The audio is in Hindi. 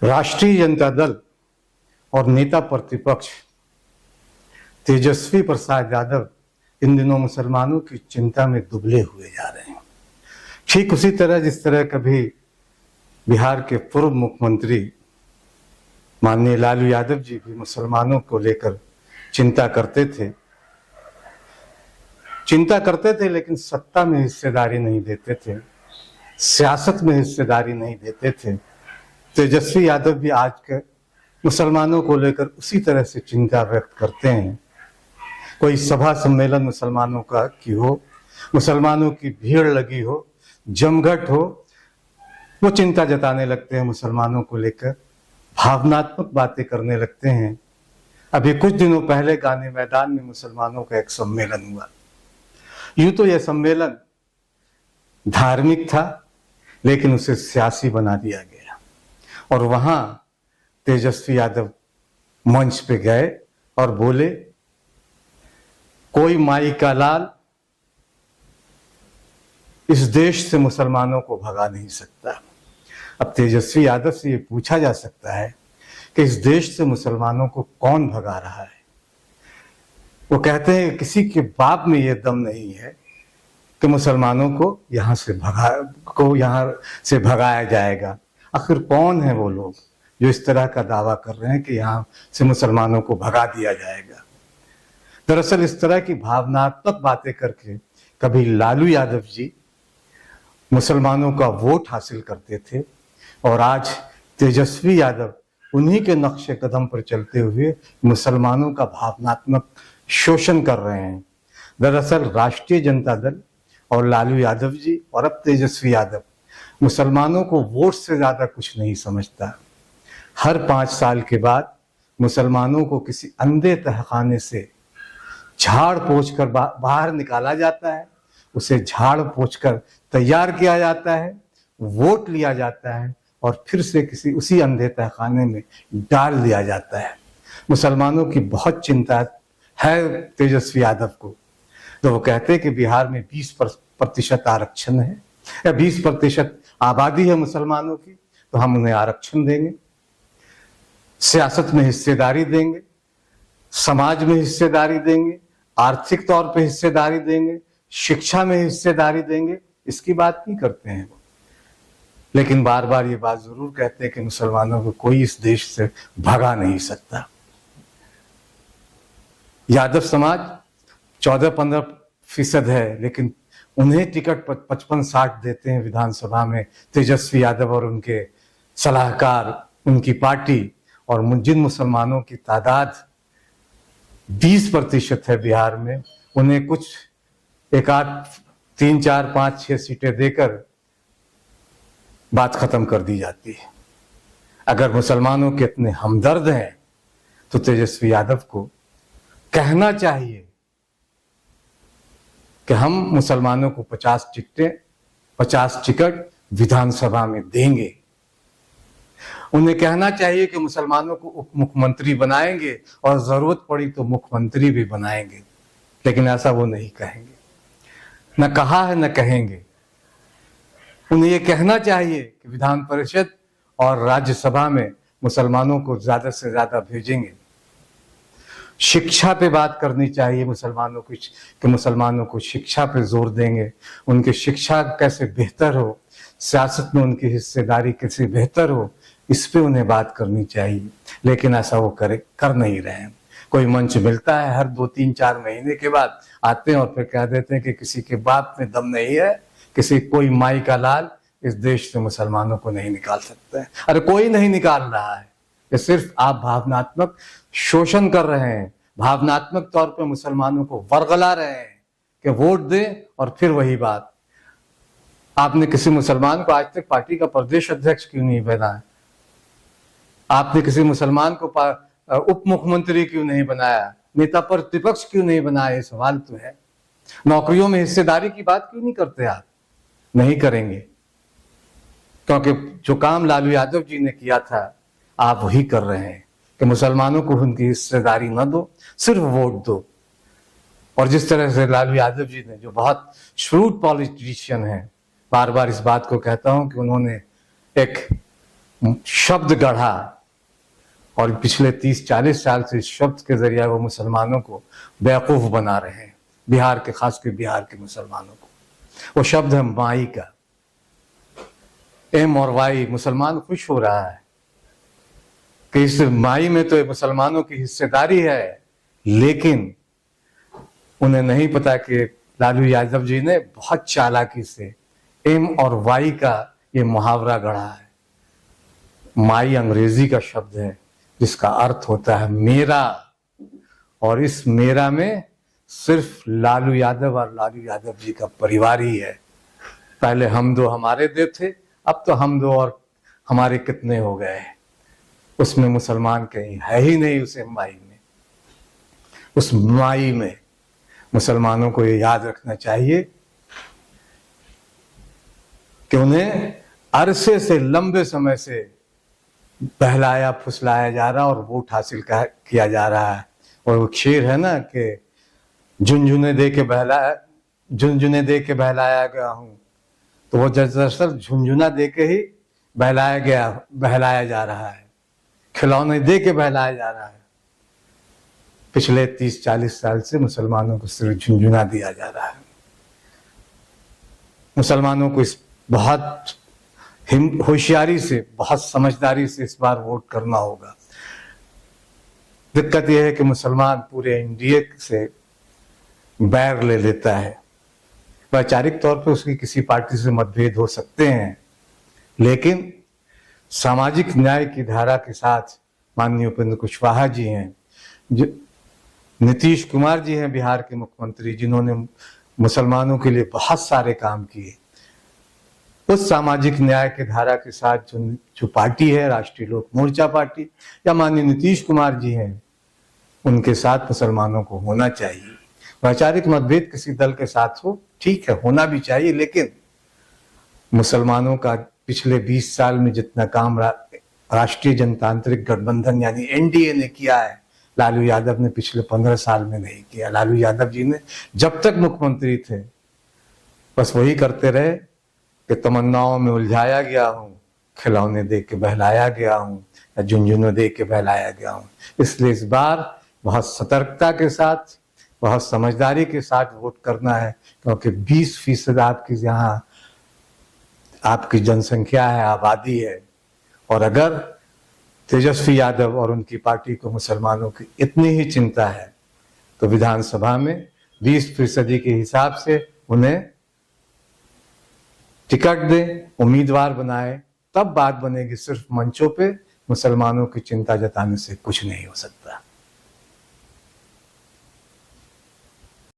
राष्ट्रीय जनता दल और नेता प्रतिपक्ष तेजस्वी प्रसाद यादव इन दिनों मुसलमानों की चिंता में दुबले हुए जा रहे हैं। ठीक उसी तरह जिस तरह कभी बिहार के पूर्व मुख्यमंत्री माननीय लालू यादव जी भी मुसलमानों को लेकर चिंता करते थे, लेकिन सत्ता में हिस्सेदारी नहीं देते थे, सियासत में हिस्सेदारी नहीं देते थे। तेजस्वी यादव भी आज के मुसलमानों को लेकर उसी तरह से चिंता व्यक्त करते हैं। कोई सभा सम्मेलन मुसलमानों का की हो, मुसलमानों की भीड़ लगी हो, जमघट हो, वो चिंता जताने लगते हैं, मुसलमानों को लेकर भावनात्मक बातें करने लगते हैं। अभी कुछ दिनों पहले गांधी मैदान में मुसलमानों का एक सम्मेलन हुआ। यूं तो यह सम्मेलन धार्मिक था, लेकिन उसे सियासी बना दिया गया और वहां तेजस्वी यादव मंच पे गए और बोले, कोई माई का लाल इस देश से मुसलमानों को भगा नहीं सकता। अब तेजस्वी यादव से ये पूछा जा सकता है कि इस देश से मुसलमानों को कौन भगा रहा है। वो कहते हैं किसी के बाप में ये दम नहीं है कि मुसलमानों को यहाँ से भगाया जाएगा। आखिर कौन है वो लोग जो इस तरह का दावा कर रहे हैं कि यहाँ से मुसलमानों को भगा दिया जाएगा। दरअसल इस तरह की भावनात्मक बातें करके कभी लालू यादव जी मुसलमानों का वोट हासिल करते थे और आज तेजस्वी यादव उन्हीं के नक्शे कदम पर चलते हुए मुसलमानों का भावनात्मक शोषण कर रहे हैं। दरअसल राष्ट्रीय जनता दल और लालू यादव जी और अब तेजस्वी यादव मुसलमानों को वोट से ज्यादा कुछ नहीं समझता। हर 5 साल के बाद मुसलमानों को किसी अंधे तहखाने से झाड़ पोंछ कर बाहर निकाला जाता है, उसे झाड़ पोंछ कर तैयार किया जाता है, वोट लिया जाता है और फिर से किसी उसी अंधे तहखाने में डाल दिया जाता है। मुसलमानों की बहुत चिंता है तेजस्वी यादव को। तो वो कहते हैं कि बिहार में 20% आरक्षण है या 20% आबादी है मुसलमानों की, तो हम उन्हें आरक्षण देंगे, सियासत में हिस्सेदारी देंगे, समाज में हिस्सेदारी देंगे, आर्थिक तौर पे हिस्सेदारी देंगे, शिक्षा में हिस्सेदारी देंगे। इसकी बात नहीं करते हैं वो, लेकिन बार बार ये बात जरूर कहते हैं कि मुसलमानों को कोई इस देश से भगा नहीं सकता। यादव समाज 14-15% है, लेकिन उन्हें टिकट 55-60 देते हैं विधानसभा में तेजस्वी यादव और उनके सलाहकार, उनकी पार्टी। और जिन मुसलमानों की तादाद 20% है बिहार में, उन्हें कुछ 3, 4, 5, 6 सीटें देकर बात खत्म कर दी जाती है। अगर मुसलमानों के इतने हमदर्द हैं तो तेजस्वी यादव को कहना चाहिए कि हम मुसलमानों को 50 टिकट विधानसभा में देंगे। उन्हें कहना चाहिए कि मुसलमानों को उप मुख्यमंत्री बनाएंगे और जरूरत पड़ी तो मुख्यमंत्री भी बनाएंगे, लेकिन ऐसा वो नहीं कहेंगे, न कहा है न कहेंगे। उन्हें ये कहना चाहिए कि विधान परिषद और राज्यसभा में मुसलमानों को ज्यादा से ज्यादा भेजेंगे। शिक्षा पे बात करनी चाहिए मुसलमानों की कि मुसलमानों को शिक्षा पे जोर देंगे, उनकी शिक्षा कैसे बेहतर हो, सियासत में उनकी हिस्सेदारी कैसे बेहतर हो, इस पे उन्हें बात करनी चाहिए। लेकिन ऐसा वो कर नहीं रहे हैं। कोई मंच मिलता है, हर 2, 3, 4 महीने के बाद आते हैं और फिर कह देते हैं कि किसी के बाप में दम नहीं है, कोई माई का लाल इस देश से मुसलमानों को नहीं निकाल सकता है। अरे कोई नहीं निकाल रहा है, ये सिर्फ आप भावनात्मक शोषण कर रहे हैं, भावनात्मक तौर पे मुसलमानों को वर्गला रहे हैं कि वोट दें। और फिर वही बात, आपने किसी मुसलमान को आज तक पार्टी का प्रदेश अध्यक्ष क्यों नहीं बनाया? आपने किसी मुसलमान को उप मुख्यमंत्री क्यों नहीं बनाया? नेता प्रतिपक्ष क्यों नहीं बनाया? ये सवाल तो है। नौकरियों में हिस्सेदारी की बात क्यों नहीं करते आप? नहीं करेंगे, क्योंकि जो काम लालू यादव जी ने किया था आप वही कर रहे हैं कि मुसलमानों को उनकी हिस्सेदारी न दो, सिर्फ वोट दो। और जिस तरह से लालू यादव जी ने, जो बहुत श्रूड पॉलिटिशियन है, बार बार इस बात को कहता हूं कि उन्होंने एक शब्द गढ़ा और पिछले 30-40 साल से इस शब्द के जरिए वो मुसलमानों को बेवकूफ बना रहे हैं, बिहार के, खासकर बिहार के मुसलमानों को। वो शब्द है माई का, एम और वाई। मुसलमान खुश हो रहा है कि इस माई में तो मुसलमानों की हिस्सेदारी है, लेकिन उन्हें नहीं पता कि लालू यादव जी ने बहुत चालाकी से एम और वाई का ये मुहावरा गढ़ा है। माई अंग्रेजी का शब्द है जिसका अर्थ होता है मेरा, और इस मेरा में सिर्फ लालू यादव और लालू यादव जी का परिवार ही है। पहले हम दो हमारे दे थे, अब तो हम दो और हमारे कितने हो गए। उसमें मुसलमान कहीं है ही नहीं। उस माई में, उस माई में मुसलमानों को ये याद रखना चाहिए कि उन्हें अरसे से, लंबे समय से बहलाया फुसलाया जा रहा और वोट हासिल किया जा रहा है। और वो शेर है ना कि झुनझुने दे के बहलाया गया हूं, तो वो दरअसल झुनझुना दे के ही बहलाया जा रहा है, खिलौने दे के बहलाया जा रहा है। पिछले 30-40 साल से मुसलमानों को सिर्फ झुनझुना दिया जा रहा है। मुसलमानों को इस बहुत होशियारी से, बहुत समझदारी से इस बार वोट करना होगा। दिक्कत यह है कि मुसलमान पूरे इंडिया से बैर ले लेता है। वैचारिक तौर पर उसकी किसी पार्टी से मतभेद हो सकते हैं, लेकिन सामाजिक न्याय की धारा के साथ माननीय उपेंद्र कुशवाहा जी हैं, जो नीतीश कुमार जी हैं बिहार के मुख्यमंत्री, जिन्होंने मुसलमानों के लिए बहुत सारे काम किए। उस सामाजिक न्याय की धारा के साथ जो पार्टी है, राष्ट्रीय लोक मोर्चा पार्टी या माननीय नीतीश कुमार जी हैं, उनके साथ मुसलमानों को होना चाहिए। वैचारिक मतभेद किसी दल के साथ हो, ठीक है, होना भी चाहिए, लेकिन मुसलमानों का पिछले 20 साल में जितना काम राष्ट्रीय जनतांत्रिक गठबंधन यानी एनडीए ने किया है, लालू यादव ने पिछले 15 साल में नहीं किया। लालू यादव जी ने जब तक मुख्यमंत्री थे बस वही करते रहे कि तमन्नाओं में उलझाया गया हूं, खिलौने दे के बहलाया गया हूं या झुनझुने दे के बहलाया गया हूं। इसलिए इस बार बहुत सतर्कता के साथ, बहुत समझदारी के साथ वोट करना है, क्योंकि 20% आपकी यहाँ आपकी जनसंख्या है, आबादी है। और अगर तेजस्वी यादव और उनकी पार्टी को मुसलमानों की इतनी ही चिंता है तो विधानसभा में 20% के हिसाब से उन्हें टिकट दे, उम्मीदवार बनाए, तब बात बनेगी। सिर्फ मंचों पे मुसलमानों की चिंता जताने से कुछ नहीं हो सकता।